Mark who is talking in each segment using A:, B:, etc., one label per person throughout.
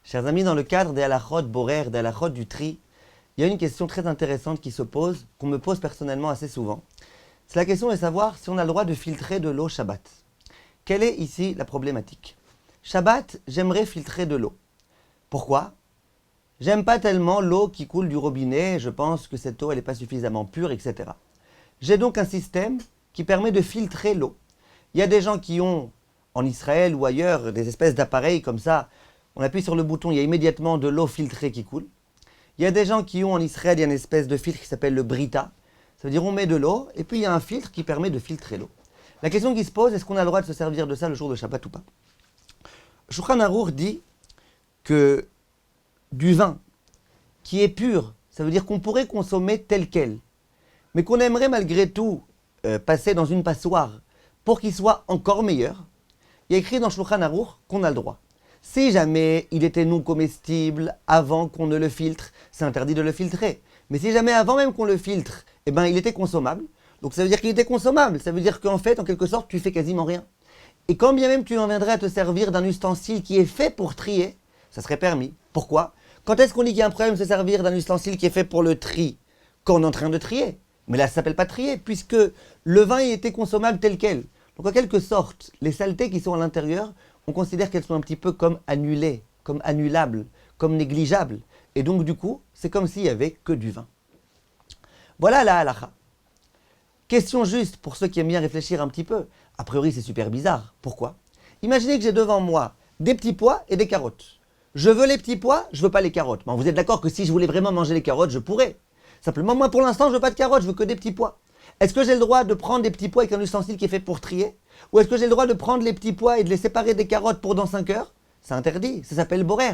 A: Chers amis, dans le cadre des halachot borer, des halachot du tri, il y a une question très intéressante qui se pose, qu'on me pose personnellement assez souvent. C'est la question de savoir si on a le droit de filtrer de l'eau Shabbat. Quelle est ici la problématique? Shabbat, j'aimerais filtrer de l'eau. Pourquoi? J'aime pas tellement l'eau qui coule du robinet, je pense que cette eau elle n'est pas suffisamment pure, etc. J'ai donc un système qui permet de filtrer l'eau. Il y a des gens qui ont, en Israël ou ailleurs, des espèces d'appareils comme ça. On appuie sur le bouton, il y a immédiatement de l'eau filtrée qui coule. Il y a des gens qui ont en Israël, il y a une espèce de filtre qui s'appelle le Brita. Ça veut dire on met de l'eau et puis il y a un filtre qui permet de filtrer l'eau. La question qui se pose, est-ce qu'on a le droit de se servir de ça le jour de Shabbat ou pas? Shulchan Aruch dit que du vin qui est pur, ça veut dire qu'on pourrait consommer tel quel, mais qu'on aimerait malgré tout passer dans une passoire pour qu'il soit encore meilleur. Il y a écrit dans Shulchan Aruch qu'on a le droit. Si jamais il était non comestible avant qu'on ne le filtre, c'est interdit de le filtrer. Mais si jamais avant même qu'on le filtre, il était consommable, donc ça veut dire qu'il était consommable. Ça veut dire qu'en fait, en quelque sorte, tu fais quasiment rien. Et quand bien même tu en viendrais à te servir d'un ustensile qui est fait pour trier, ça serait permis. Pourquoi? Quand est-ce qu'on dit qu'il y a un problème de se servir d'un ustensile qui est fait pour le tri? Quand on est en train de trier. Mais là, ça ne s'appelle pas trier, puisque le vin était consommable tel quel. Donc en quelque sorte, les saletés qui sont à l'intérieur, on considère qu'elles sont un petit peu comme annulées, comme annulables, comme négligeables. Et donc du coup, c'est comme s'il n'y avait que du vin. Voilà la halacha. Question juste pour ceux qui aiment bien réfléchir un petit peu. A priori, c'est super bizarre. Pourquoi? Imaginez que j'ai devant moi des petits pois et des carottes. Je veux les petits pois, je veux pas les carottes. Bon, vous êtes d'accord que si je voulais vraiment manger les carottes, je pourrais. Simplement, moi pour l'instant, je veux pas de carottes, je veux que des petits pois. Est-ce que j'ai le droit de prendre des petits pois avec un ustensile qui est fait pour trier? Ou est-ce que j'ai le droit de prendre les petits pois et de les séparer des carottes pour dans 5 heures? C'est interdit, ça s'appelle borer.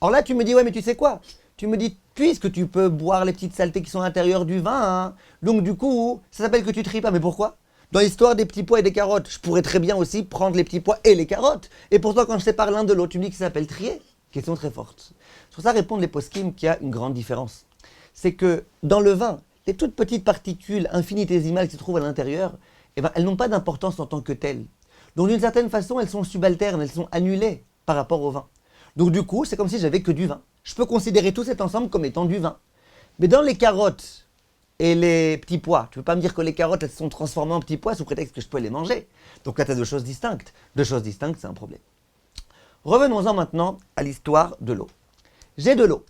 A: Or là, tu me dis, ouais, mais tu sais quoi? Tu me dis, puisque tu peux boire les petites saletés qui sont à l'intérieur du vin, hein, donc du coup, ça s'appelle que tu tries pas. Mais pourquoi? Dans l'histoire des petits pois et des carottes, je pourrais très bien aussi prendre les petits pois et les carottes. Et pourtant, quand je sépare l'un de l'autre, tu me dis que ça s'appelle trier. Question très forte. Sur ça répondent les poskim qu'il y a une grande différence. C'est que dans le vin, les toutes petites particules infinitésimales qui se trouvent à l'intérieur, elles n'ont pas d'importance en tant que telles. Donc d'une certaine façon, elles sont subalternes, elles sont annulées par rapport au vin. Donc du coup, c'est comme si j'avais que du vin. Je peux considérer tout cet ensemble comme étant du vin. Mais dans les carottes et les petits pois, tu ne peux pas me dire que les carottes elles se sont transformées en petits pois sous prétexte que je peux les manger. Donc là, tu as deux choses distinctes. Deux choses distinctes, c'est un problème. Revenons-en maintenant à l'histoire de l'eau. J'ai de l'eau.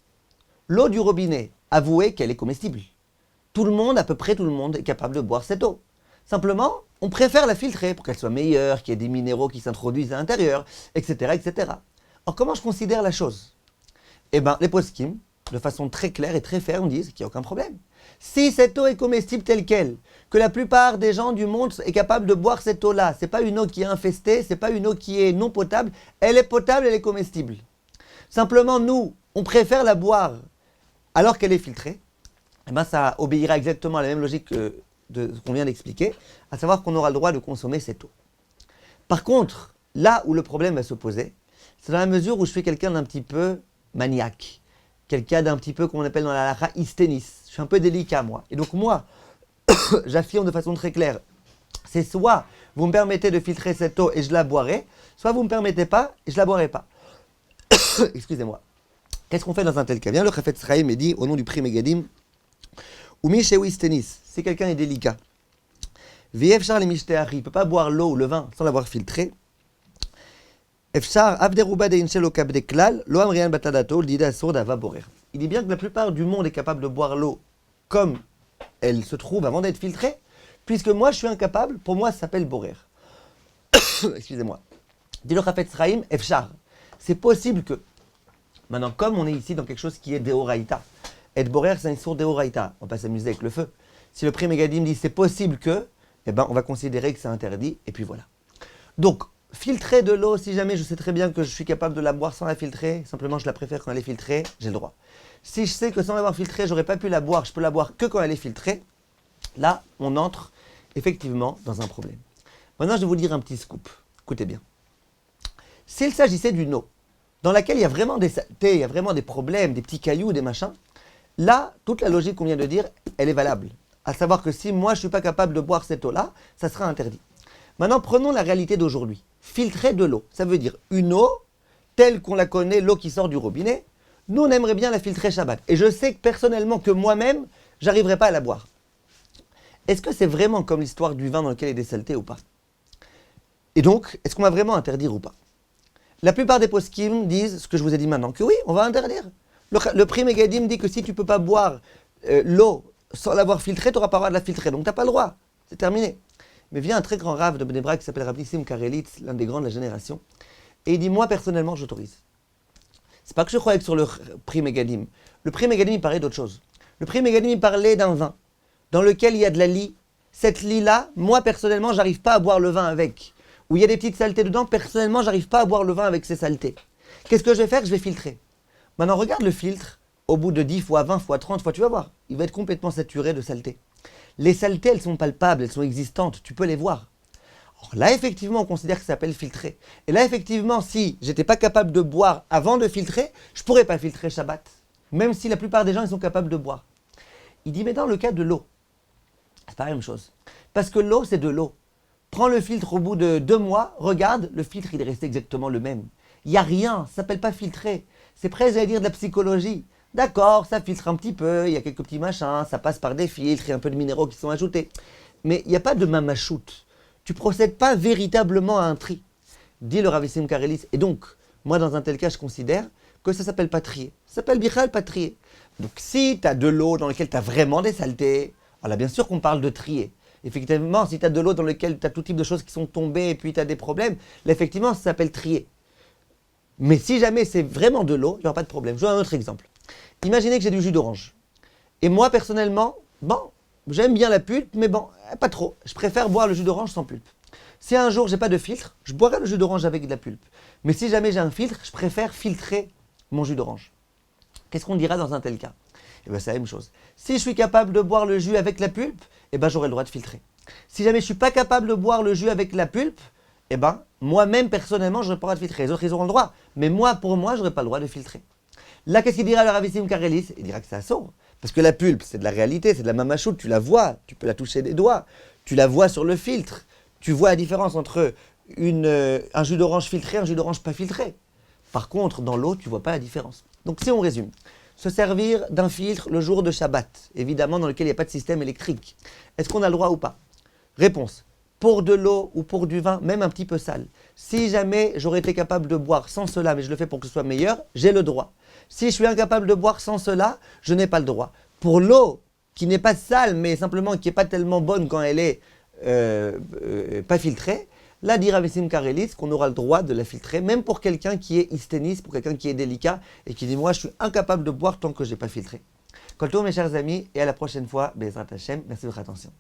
A: L'eau du robinet, avouez qu'elle est comestible. Tout le monde, à peu près tout le monde, est capable de boire cette eau. Simplement, on préfère la filtrer pour qu'elle soit meilleure, qu'il y ait des minéraux qui s'introduisent à l'intérieur, etc., etc. Alors comment je considère la chose? Les poskim, de façon très claire et très ferme, disent qu'il n'y a aucun problème. Si cette eau est comestible telle qu'elle, que la plupart des gens du monde est capable de boire cette eau-là, c'est pas une eau qui est infestée, c'est pas une eau qui est non potable, elle est potable, elle est comestible. Simplement, nous, on préfère la boire alors qu'elle est filtrée. Ça obéira exactement à la même logique que de ce qu'on vient d'expliquer, à savoir qu'on aura le droit de consommer cette eau. Par contre, là où le problème va se poser, c'est dans la mesure où je suis quelqu'un d'un petit peu maniaque, quelqu'un d'un petit peu, comme on appelle dans la halakha, isténis. Je suis un peu délicat, moi. Et donc moi, j'affirme de façon très claire, c'est soit vous me permettez de filtrer cette eau et je la boirai, soit vous ne me permettez pas et je la boirai pas. Excusez-moi. Qu'est-ce qu'on fait dans un tel cas? Bien, le Chafetz Chaim est dit, au nom du Pri Megadim, Umi Shewi Isténis, si quelqu'un est délicat, V'yefchar le mishteari, il ne peut pas boire l'eau ou le vin sans l'avoir filtré. Efchar avderuba de inshelo kabde klal, lo amrian batadato, l'idée assour d'ava borer. Il dit bien que la plupart du monde est capable de boire l'eau comme elle se trouve avant d'être filtrée, puisque moi je suis incapable, pour moi ça s'appelle borer. Excusez-moi. Dit le Chafetz Chaim, efchar. C'est possible que, maintenant comme on est ici dans quelque chose qui est deoraita, et borer c'est une source deoraita, on va pas s'amuser avec le feu. Si le Pri Megadim dit c'est possible que, on va considérer que c'est interdit, et puis voilà. Donc, filtrer de l'eau, si jamais je sais très bien que je suis capable de la boire sans la filtrer, simplement je la préfère quand elle est filtrée, j'ai le droit. Si je sais que sans l'avoir filtrée, j'aurais pas pu la boire, je peux la boire que quand elle est filtrée, là, on entre effectivement dans un problème. Maintenant, je vais vous dire un petit scoop. Écoutez bien. S'il s'agissait d'une eau dans laquelle il y a vraiment des saletés, il y a vraiment des problèmes, des petits cailloux, des machins, là, toute la logique qu'on vient de dire, elle est valable. À savoir que si moi je ne suis pas capable de boire cette eau-là, ça sera interdit. Maintenant, prenons la réalité d'aujourd'hui. Filtrer de l'eau, ça veut dire une eau telle qu'on la connaît, l'eau qui sort du robinet, nous on aimerait bien la filtrer Shabbat. Et je sais que personnellement que moi-même, j'arriverai pas à la boire. Est-ce que c'est vraiment comme l'histoire du vin dans lequel il y a des saletés ou pas? Et donc, est-ce qu'on va vraiment interdire ou pas? La plupart des poskim disent ce que je vous ai dit maintenant, que oui, on va interdire. Le Pri Megadim dit que si tu ne peux pas boire l'eau sans l'avoir filtrée, tu n'auras pas le droit de la filtrer. Donc tu n'as pas le droit. C'est terminé. Mais vient un très grand rave de Bnei Brak qui s'appelle Rav Nissim Karelitz, l'un des grands de la génération. Et il dit, moi personnellement, j'autorise. C'est pas que je croyais que sur le Pri Megadim. Le Pri Megadim, il parlait d'autre chose. Le Pri Megadim, il parlait d'un vin dans lequel il y a de la lie. Cette lie-là, moi personnellement, j'arrive pas à boire le vin avec. Où il y a des petites saletés dedans, personnellement, j'arrive pas à boire le vin avec ces saletés. Qu'est-ce que je vais faire? Je vais filtrer. Maintenant, regarde le filtre, au bout de 10 fois, 20 fois, 30 fois, tu vas voir. Il va être complètement saturé de saleté. Les saletés, elles sont palpables, elles sont existantes, tu peux les voir. Alors là, effectivement, on considère que ça s'appelle filtrer. Et là, effectivement, si j'étais pas capable de boire avant de filtrer, je pourrais pas filtrer Shabbat. Même si la plupart des gens, ils sont capables de boire. Il dit, mais dans le cas de l'eau, c'est pas la même chose. Parce que l'eau, c'est de l'eau. Prends le filtre au bout de 2 mois, regarde, le filtre, il est resté exactement le même. Il n'y a rien, ça s'appelle pas filtrer. C'est presque, j'allais dire, de la psychologie. D'accord, ça filtre un petit peu, il y a quelques petits machins, ça passe par des filtres, il y a un peu de minéraux qui sont ajoutés. Mais il n'y a pas de mamachout. Tu procèdes pas véritablement à un tri. Dit le Rav Nissim Karelitz. Et donc, moi, dans un tel cas, je considère que ça s'appelle pas trier. Ça s'appelle bichal pas trier. Donc, si tu as de l'eau dans laquelle tu as vraiment des saletés, alors là, bien sûr qu'on parle de trier. Effectivement, si tu as de l'eau dans laquelle tu as tout type de choses qui sont tombées et puis tu as des problèmes, là, effectivement, ça s'appelle trier. Mais si jamais c'est vraiment de l'eau, il n'y aura pas de problème. Je vous donne un autre exemple. Imaginez que j'ai du jus d'orange. Et moi, personnellement, bon, j'aime bien la pulpe, mais bon, pas trop. Je préfère boire le jus d'orange sans pulpe. Si un jour, j'ai pas de filtre, je boirai le jus d'orange avec de la pulpe. Mais si jamais j'ai un filtre, je préfère filtrer mon jus d'orange. Qu'est-ce qu'on dira dans un tel cas? Eh bien, c'est la même chose. Si je suis capable de boire le jus avec la pulpe, eh ben, j'aurai le droit de filtrer. Si jamais je ne suis pas capable de boire le jus avec la pulpe, eh ben, moi-même, personnellement, je n'aurai pas le droit de filtrer. Les autres, ils auront le droit. Mais moi, pour moi, je n'aurai pas le droit de filtrer. Là, qu'est-ce qu'il dira le Rav Nissim Karelitz? Il dira que c'est assour. Parce que la pulpe, c'est de la réalité, c'est de la mamachoute. Tu la vois, tu peux la toucher des doigts. Tu la vois sur le filtre. Tu vois la différence entre un jus d'orange filtré et un jus d'orange pas filtré. Par contre, dans l'eau, tu ne vois pas la différence. Donc, si on résume, se servir d'un filtre le jour de Shabbat, évidemment dans lequel il n'y a pas de système électrique. Est-ce qu'on a le droit ou pas? Réponse. Pour de l'eau ou pour du vin, même un petit peu sale. Si jamais j'aurais été capable de boire sans cela, mais je le fais pour que ce soit meilleur, j'ai le droit. Si je suis incapable de boire sans cela, je n'ai pas le droit. Pour l'eau, qui n'est pas sale, mais simplement qui n'est pas tellement bonne quand elle est pas filtrée, là, dit Rav Nissim Karelitz qu'on aura le droit de la filtrer, même pour quelqu'un qui est hysténiste, pour quelqu'un qui est délicat, et qui dit, moi, je suis incapable de boire tant que je n'ai pas filtré. Kol tov, mes chers amis, et à la prochaine fois, Be'ezrat Hashem. Merci de votre attention.